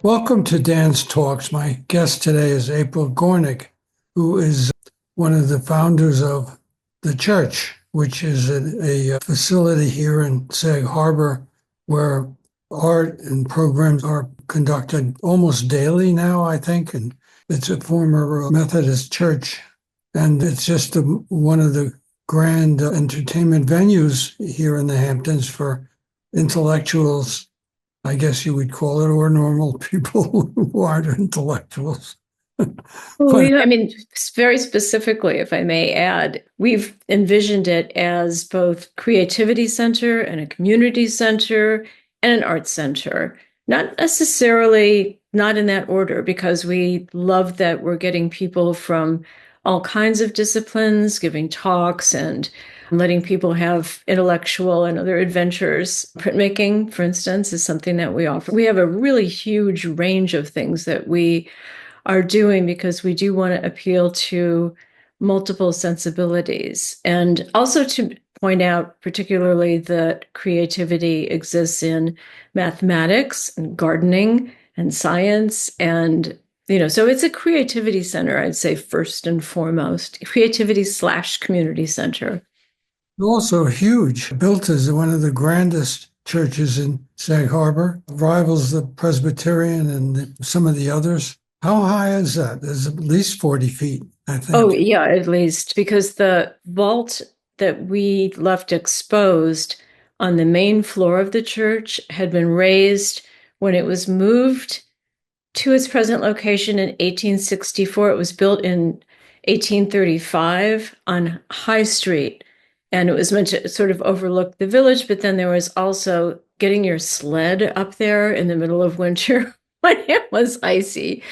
Welcome to Dan's Talks. My guest today is April Gornik, who is one of the founders of the church, which is a facility here in Sag Harbor where art and programs are conducted almost daily now, I think. And it's a former Methodist church. And it's just one of the grand entertainment venues here in the Hamptons for intellectuals, I guess you would call it, or normal people who aren't intellectuals. Well, But very specifically, if I may add, we've envisioned it as both creativity center and a community center and an arts center. Not necessarily not in that order, because we love that we're getting people from all kinds of disciplines, giving talks and letting people have intellectual and other adventures. Printmaking, for instance, is something that we offer. We have a really huge range of things that we are doing because we do want to appeal to multiple sensibilities. And also to point out particularly that creativity exists in mathematics and gardening and science. And, so it's a creativity center, I'd say, first and foremost, creativity/community center. also huge, built as one of the grandest churches in Sag Harbor, rivals the Presbyterian and some of the others. How high is that? It's at least 40 feet, I Oh, think. yeah, at least because the vault that we left exposed on the main floor of the church had been raised when it was moved to its present location in 1864. It was built in 1835 on High Street, and it was meant to sort of overlook the village, but then there was also getting your sled up there in the middle of winter when it was icy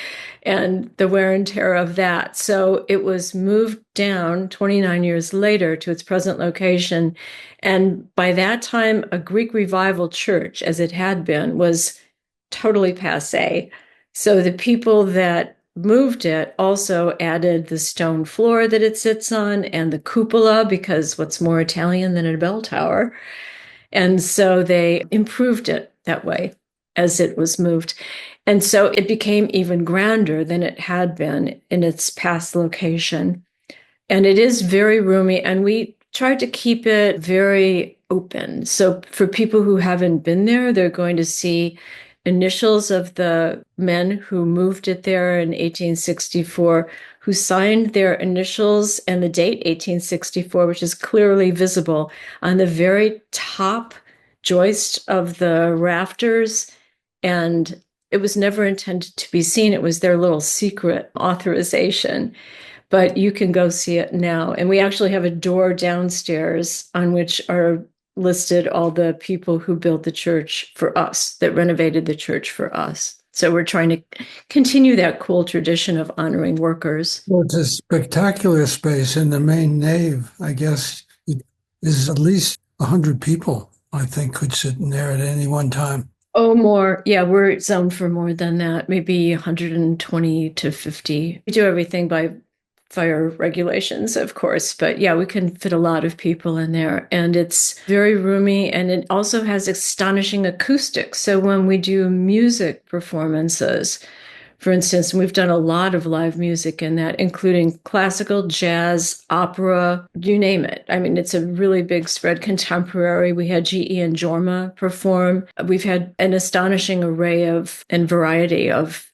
and the wear and tear of that. So it was moved down 29 years later to its present location. And by that time, a Greek revival church, as it had been, was totally passé. So the people that moved it also added the stone floor that it sits on and the cupola, because what's more Italian than a bell tower? And so they improved it that way as it was moved. And so it became even grander than it had been in its past location. And it is very roomy, and we tried to keep it very open. So for people who haven't been there, they're going to see initials of the men who moved it there in 1864, who signed their initials and the date 1864, which is clearly visible on the very top joist of the rafters. And it was never intended to be seen. It was their little secret authorization, but you can go see it now. And we actually have a door downstairs on which are listed all the people who built the church for us, that renovated the church for us. So we're trying to continue that cool tradition of honoring workers. Well, it's a spectacular space in the main nave. I guess it is at least 100 people, I think, could sit in there at any one time. Oh, more. Yeah, we're zoned for more than that, maybe 120 to 50. We do everything by fire regulations, of course, but yeah, we can fit a lot of people in there. And it's very roomy, and it also has astonishing acoustics. So when we do music performances, for instance, we've done a lot of live music in that, including classical, jazz, opera, you name it. I mean, it's a really big spread. Contemporary, we had G.E. and Jorma perform. We've had an astonishing array of and variety of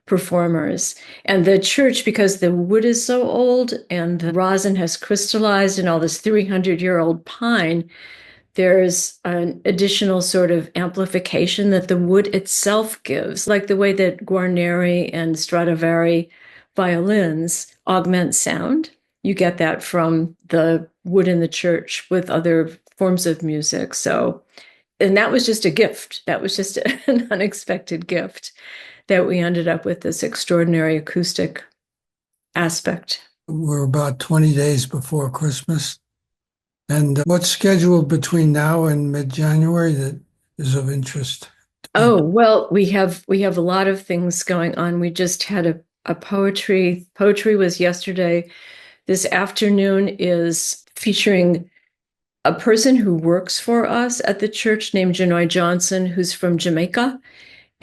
performers. And the church, because the wood is so old and the rosin has crystallized and all this 300-year-old pine, there's an additional sort of amplification that the wood itself gives, like the way that Guarneri and Stradivari violins augment sound. You get that from the wood in the church with other forms of music. So, and that was just a gift. That was just an unexpected gift that we ended up with this extraordinary acoustic aspect. We're about 20 days before Christmas. And what's scheduled between now and mid-January that is of interest? Oh, well, we have a lot of things going on. We just had a poetry was yesterday. This afternoon is featuring a person who works for us at the church named Janoy Johnson, who's from Jamaica.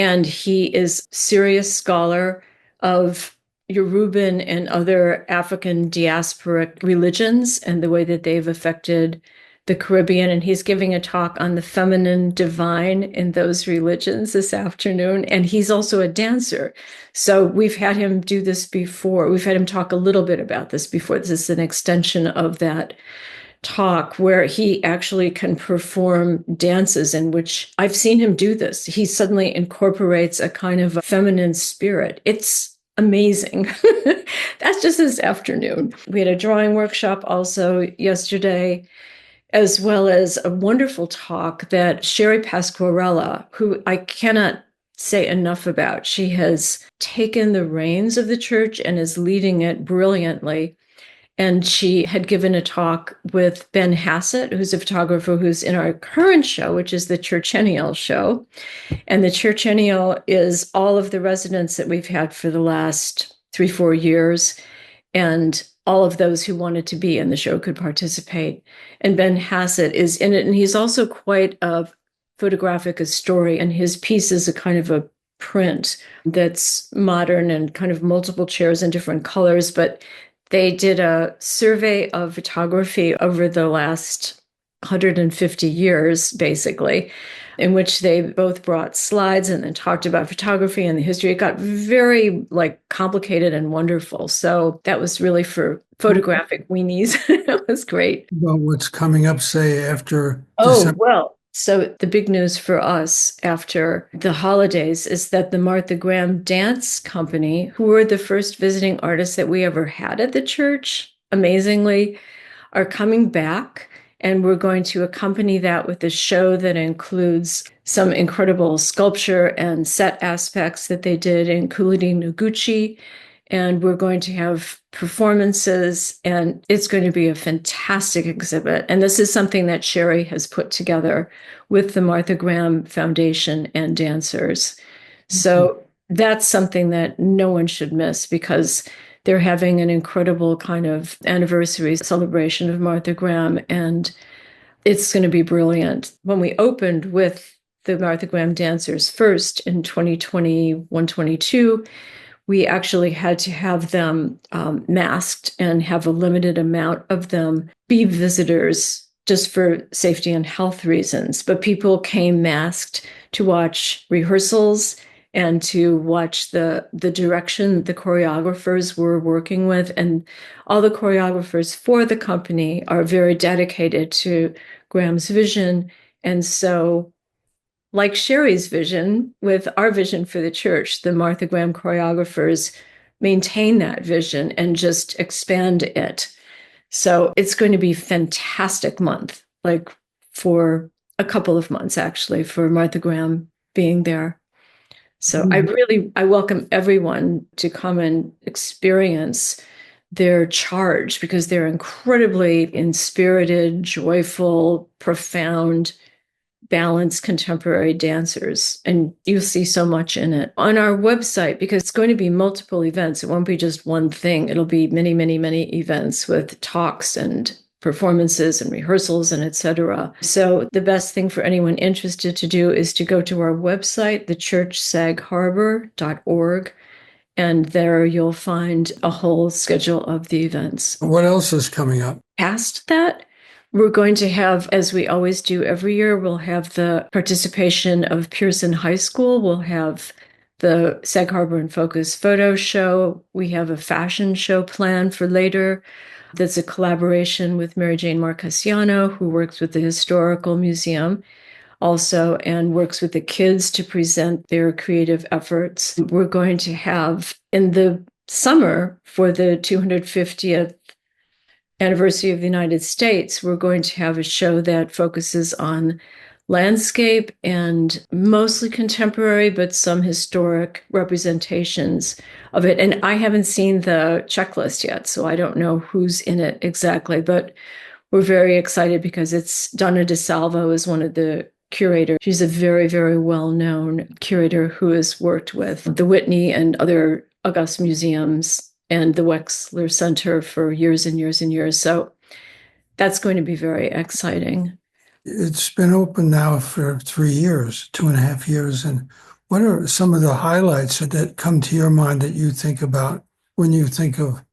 And he is serious scholar of Yoruban and other African diasporic religions and the way that they've affected the Caribbean. And he's giving a talk on the feminine divine in those religions this afternoon. And he's also a dancer. So we've had him do this before. We've had him talk a little bit about this before. This is an extension of that talk where he actually can perform dances in which I've seen him do this. He suddenly incorporates a kind of a feminine spirit. It's amazing. That's just this afternoon. We had a drawing workshop also yesterday, as well as a wonderful talk that Sherry Pasquarella, who I cannot say enough about, she has taken the reins of the church and is leading it brilliantly. And she had given a talk with Ben Hassett, who's a photographer who's in our current show, which is the Churchennial show. And the Churchennial is all of the residents that we've had for the last 3-4 years. And all of those who wanted to be in the show could participate. And Ben Hassett is in it. And he's also quite a photographic historian. And his piece is a kind of a print that's modern and kind of multiple chairs in different colors. But they did a survey of photography over the last 150 years, basically, in which they both brought slides and then talked about photography and the history. It got very complicated and wonderful. So that was really for photographic weenies. It was great. Well, what's coming up, say, after December? Well, so the big news for us after the holidays is that the Martha Graham Dance Company, who were the first visiting artists that we ever had at the church, amazingly, are coming back. And we're going to accompany that with a show that includes some incredible sculpture and set aspects that they did in Kulidi Noguchi. And we're going to have performances, and it's going to be a fantastic exhibit. And this is something that Sherry has put together with the Martha Graham Foundation and dancers. So that's something that no one should miss, because they're having an incredible kind of anniversary celebration of Martha Graham, and it's going to be brilliant. When we opened with the Martha Graham dancers first in 2021-22, we actually had to have them masked and have a limited amount of them be visitors just for safety and health reasons. But people came masked to watch rehearsals and to watch the direction the choreographers were working with. And all the choreographers for the company are very dedicated to Graham's vision. And so, like Sherry's vision with our vision for the church, the Martha Graham choreographers maintain that vision and just expand it. So it's going to be a fantastic month, for a couple of months, actually, for Martha Graham being there. So I welcome everyone to come and experience their charge, because they're incredibly inspirited, joyful, profound, balanced contemporary dancers. And you'll see so much in it on our website, because it's going to be multiple events. It won't be just one thing. It'll be many, many, many events with talks and performances and rehearsals and etc. So the best thing for anyone interested to do is to go to our website, thechurchsagharbor.org, and there you'll find a whole schedule of the events. What else is coming up? Past that, we're going to have, as we always do every year, we'll have the participation of Pearson High School. We'll have the Sag Harbor in Focus photo show. We have a fashion show planned for later. That's a collaboration with Mary Jane Marcasiano, who works with the Historical Museum also and works with the kids to present their creative efforts. We're going to have, in the summer, for the 250th anniversary of the United States, we're going to have a show that focuses on landscape and mostly contemporary, but some historic representations of it. And I haven't seen the checklist yet, so I don't know who's in it exactly, but we're very excited because it's Donna DeSalvo is one of the curators. She's a very, very well-known curator who has worked with the Whitney and other august museums and the Wexler Center for years and years and years. So that's going to be very exciting. It's been open now for 3 years, 2.5 years. And What are some of the highlights that come to your mind that you think about when you think of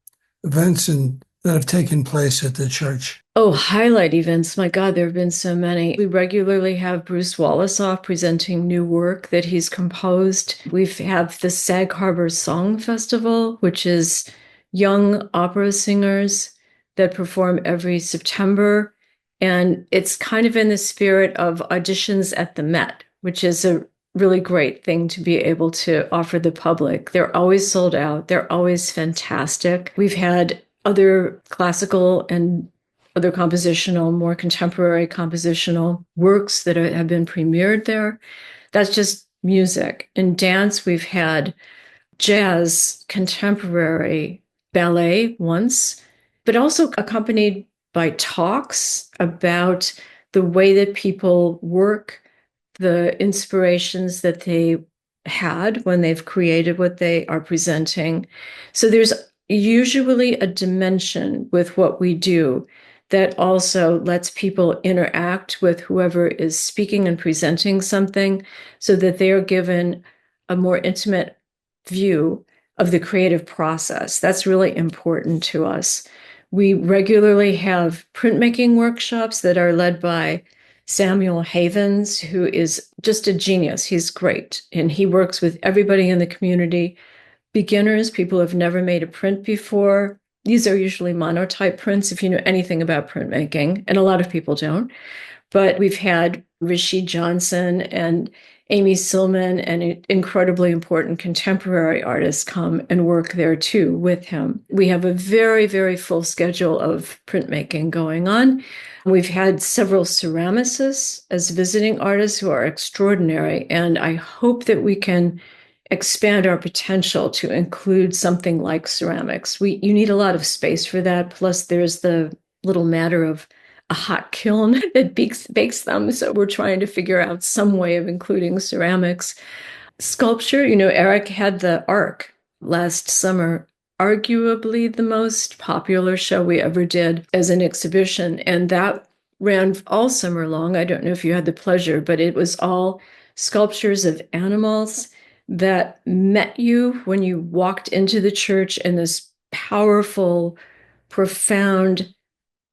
events that have taken place at the church? Oh, highlight events. My God, there have been so many. We regularly have Bruce Wallace off presenting new work that he's composed. We have the Sag Harbor Song Festival, which is young opera singers that perform every September. And it's kind of in the spirit of auditions at the Met, which is a really great thing to be able to offer the public. They're always sold out. They're always fantastic. We've had other classical and other compositional, more contemporary compositional works that have been premiered there. That's just music. In dance, we've had jazz, contemporary, ballet once, but also accompanied by talks about the way that people work, the inspirations that they had when they've created what they are presenting. So there's usually a dimension with what we do that also lets people interact with whoever is speaking and presenting something so that they are given a more intimate view of the creative process. That's really important to us. We regularly have printmaking workshops that are led by Samuel Havens, who is just a genius. He's great. And he works with everybody in the community, beginners, people who have never made a print before. These are usually monotype prints if you know anything about printmaking, and a lot of people don't. But we've had Rishi Johnson and Amy Silman and incredibly important contemporary artists come and work there too with him. We have a very, very full schedule of printmaking going on. We've had several ceramicists as visiting artists who are extraordinary, and I hope that we can expand our potential to include something like ceramics. You need a lot of space for that. Plus, there's the little matter of a hot kiln that bakes them. So we're trying to figure out some way of including ceramics. Sculpture, Eric had the Ark last summer, arguably the most popular show we ever did as an exhibition. And that ran all summer long. I don't know if you had the pleasure, but it was all sculptures of animals that met you when you walked into the church in this powerful, profound,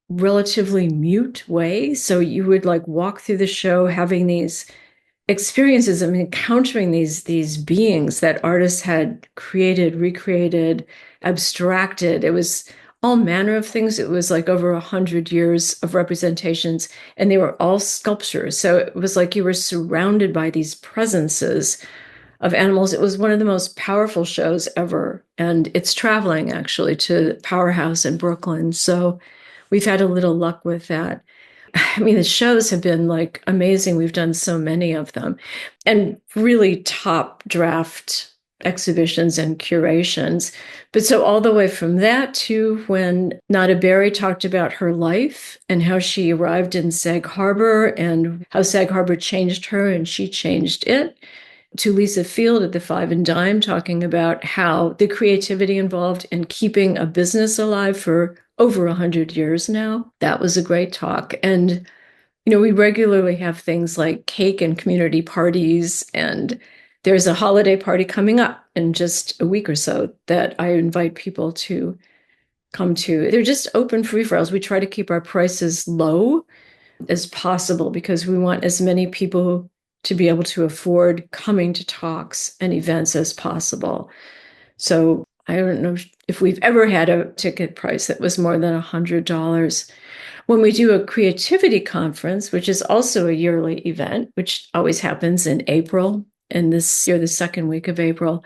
relatively mute way. So you would walk through the show having these experiences of encountering these beings that artists had created, recreated, abstracted. It was all manner of things. It was over 100 years of representations, and they were all sculptures. So it was like you were surrounded by these presences of animals. It was one of the most powerful shows ever. And it's traveling actually to Powerhouse in Brooklyn. So we've had a little luck with that. The shows have been amazing. We've done so many of them and really top draft exhibitions and curations. But so all the way from that to when Nada Berry talked about her life and how she arrived in Sag Harbor and how Sag Harbor changed her and she changed it, to Lisa Field at the Five and Dime talking about how the creativity involved in keeping a business alive for over 100 years now. That was a great talk. And, we regularly have things like cake and community parties. And there's a holiday party coming up in just a week or so that I invite people to come to. They're just open free-for-alls. We try to keep our prices low as possible because we want as many people to be able to afford coming to talks and events as possible. So I don't know if we've ever had a ticket price that was more than $100. When we do a creativity conference, which is also a yearly event, which always happens in April, and this year, the second week of April,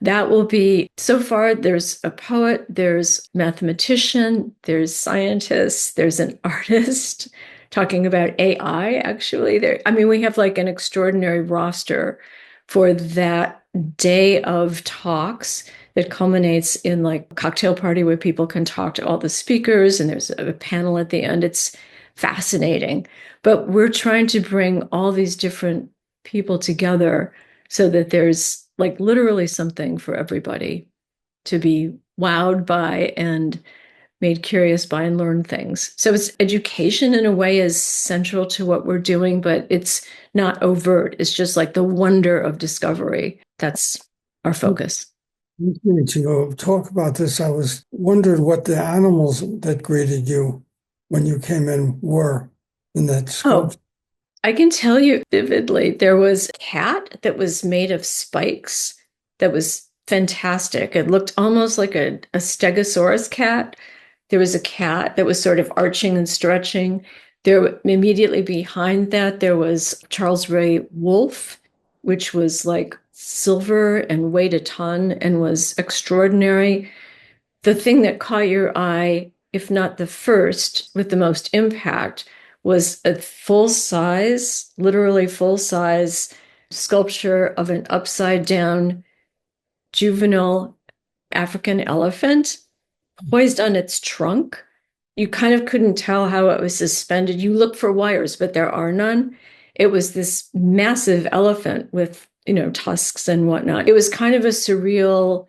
that will be, so far, there's a poet, there's mathematician, there's scientist, there's an artist, talking about AI, actually. We have an extraordinary roster for that day of talks that culminates in a cocktail party where people can talk to all the speakers, and there's a panel at the end. It's fascinating. But we're trying to bring all these different people together so that there's literally something for everybody to be wowed by and made curious by and learned things. So it's education in a way is central to what we're doing, but it's not overt. It's just like the wonder of discovery. That's our focus. To talk about this, I was wondering what the animals that greeted you when you came in were in that sculpture. Oh, I can tell you vividly. There was a cat that was made of spikes that was fantastic. It looked almost like a stegosaurus cat. There was a cat that was sort of arching and stretching. There, immediately behind that, there was Charles Ray Wolfe, which was like silver and weighed a ton and was extraordinary. The thing that caught your eye, if not the first, with the most impact, was a full size, literally full size sculpture of an upside down juvenile African elephant poised on its trunk. You kind of couldn't tell how it was suspended. You look for wires, but there are none. It was this massive elephant with, tusks and whatnot. It was kind of a surreal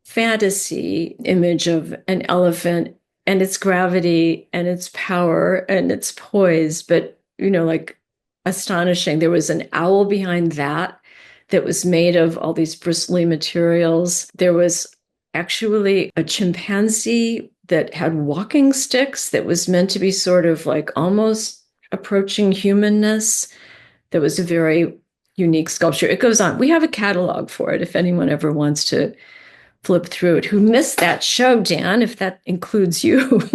fantasy image of an elephant and its gravity and its power and its poise, but, like astonishing. There was an owl behind that was made of all these bristly materials. There was actually a chimpanzee that had walking sticks that was meant to be sort of like almost approaching humanness. That was a very unique sculpture. It goes on. We have a catalog for it if anyone ever wants to flip through it. Who missed that show, Dan, if that includes you?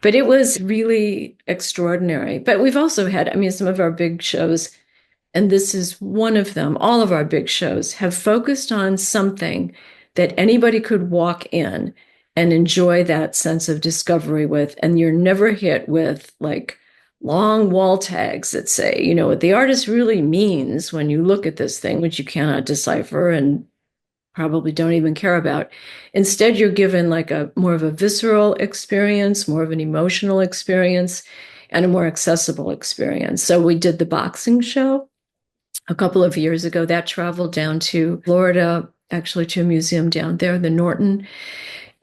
But it was really extraordinary. But we've also had, some of our big shows, and this is one of them, all of our big shows have focused on something that anybody could walk in and enjoy that sense of discovery with. And you're never hit with like long wall tags that say, what the artist really means when you look at this thing, which you cannot decipher and probably don't even care about. Instead, you're given like a more of a visceral experience, more of an emotional experience, and a more accessible experience. So we did the boxing show a couple of years ago. That traveled down to Florida, actually to a museum down there, the Norton.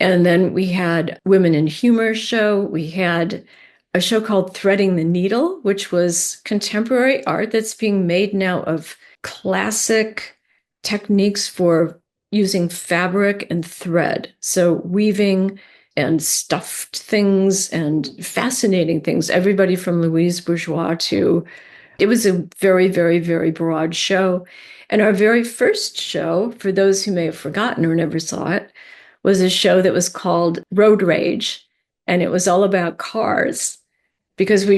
And then we had Women in Humor show. We had a show called Threading the Needle, which was contemporary art that's being made now of classic techniques for using fabric and thread. So weaving and stuffed things and fascinating things. Everybody from Louise Bourgeois to, it was a very, very, very broad show. And our very first show, for those who may have forgotten or never saw it, was a show that was called Road Rage. And it was all about cars. Because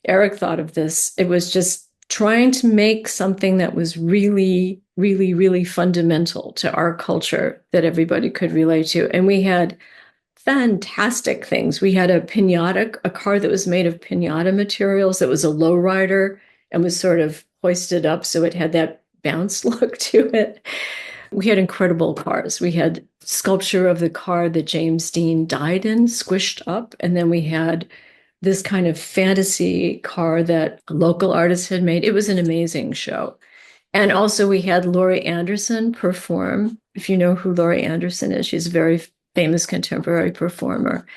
Eric thought of this. It was just trying to make something that was really, really, really fundamental to our culture that everybody could relate to. And we had fantastic things. We had a car that was made of piñata materials that was a lowrider and was sort of hoisted up so it had that bounce look to it. We had incredible cars. We had sculpture of the car that James Dean died in, squished up. And then we had this kind of fantasy car that a local artist had made. It was an amazing show. And also we had Laurie Anderson perform. If you know who Laurie Anderson is, she's a very famous contemporary performer.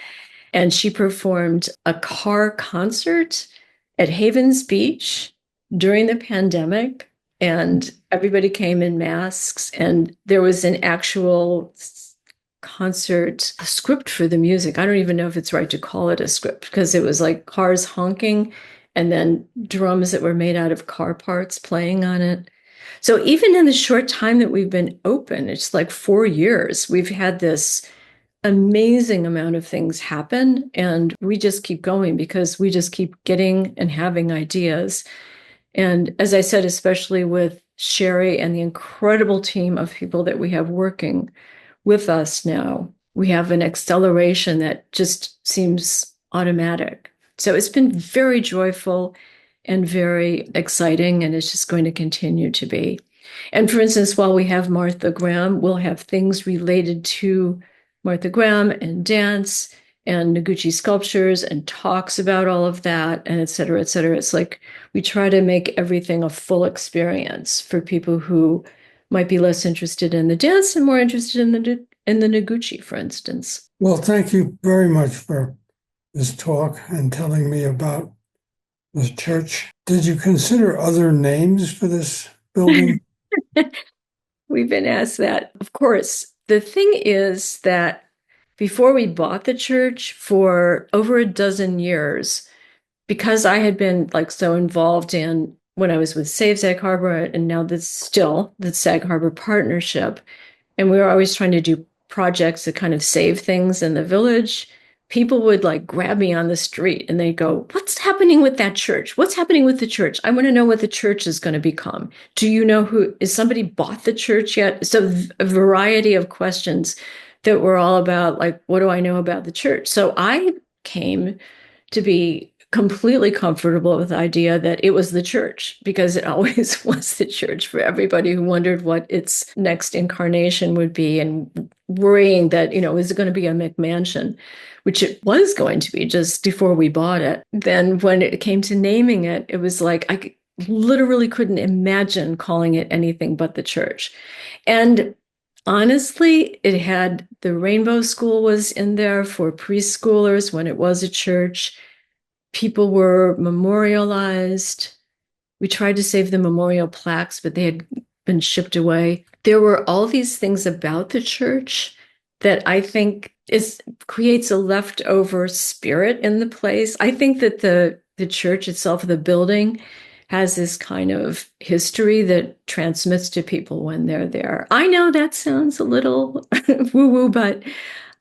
And she performed a car concert at Havens Beach during the pandemic. And everybody came in masks. And there was an actual concert script for the music. I don't even know if it's right to call it a script because it was like cars honking and then drums that were made out of car parts playing on it. So even in the short time that we've been open, it's like 4 years, we've had this amazing amount of things happen. And we just keep going because we just keep getting and having ideas. And as I said, especially with Sherry and the incredible team of people that we have working with us now, we have an acceleration that just seems automatic. So it's been very joyful and very exciting, and it's just going to continue to be. And for instance, while we have Martha Graham, we'll have things related to Martha Graham and dance and Noguchi sculptures and talks about all of that, and et cetera, et cetera. It's like we try to make everything a full experience for people who might be less interested in the dance and more interested in the Noguchi, for instance. Well, thank you very much for this talk and telling me about the church. Did you consider other names for this building? We've been asked that. Of course, the thing is that before we bought the church, for over a dozen years, because I had been like so involved in when I was with Save Sag Harbor and now that's still the Sag Harbor Partnership, and we were always trying to do projects that kind of save things in the village. People would like grab me on the street and they go, "What's happening with that church? What's happening with the church? I want to know what the church is going to become. Do you know who is somebody bought the church yet?" So a variety of questions that were all about like, what do I know about the church? So I came to be completely comfortable with the idea that it was the church because it always was the church for everybody who wondered what its next incarnation would be and worrying that, is it going to be a McMansion, which it was going to be just before we bought it. Then when it came to naming it, it was like I literally couldn't imagine calling it anything but the church. And honestly, it had the Rainbow School was in there for preschoolers when it was a church. People were memorialized. We tried to save the memorial plaques, but they had been shipped away. There were all these things about the church that I think creates a leftover spirit in the place. I think that the church itself, the building, has this kind of history that transmits to people when they're there. I know that sounds a little woo-woo, but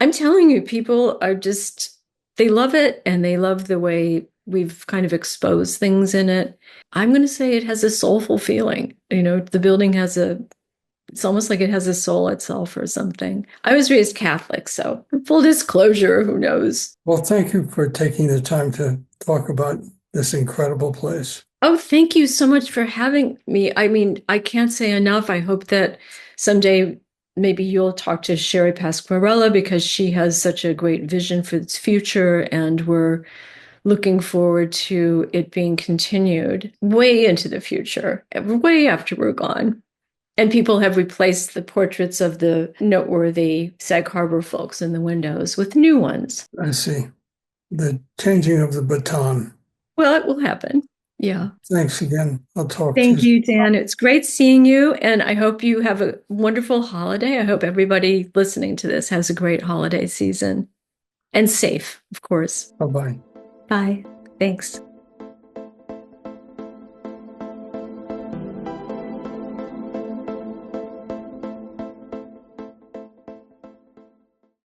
I'm telling you, people are just, they love it and they love the way we've kind of exposed things in it. I'm going to say it has a soulful feeling. The building it's almost like it has a soul itself or something. I was raised Catholic, so full disclosure, who knows? Well, thank you for taking the time to talk about this incredible place. Oh, thank you so much for having me. I mean, I can't say enough. I hope that someday maybe you'll talk to Sherry Pasquarella because she has such a great vision for its future, and we're looking forward to it being continued way into the future, way after we're gone. And people have replaced the portraits of the noteworthy Sag Harbor folks in the windows with new ones. I see. The changing of the baton. Well, it will happen. Yeah. Thanks again. I'll talk to Thank you. you, Dan. It's great seeing you. And I hope you have a wonderful holiday. I hope everybody listening to this has a great holiday season and safe, of course. Bye-bye. Bye. Thanks.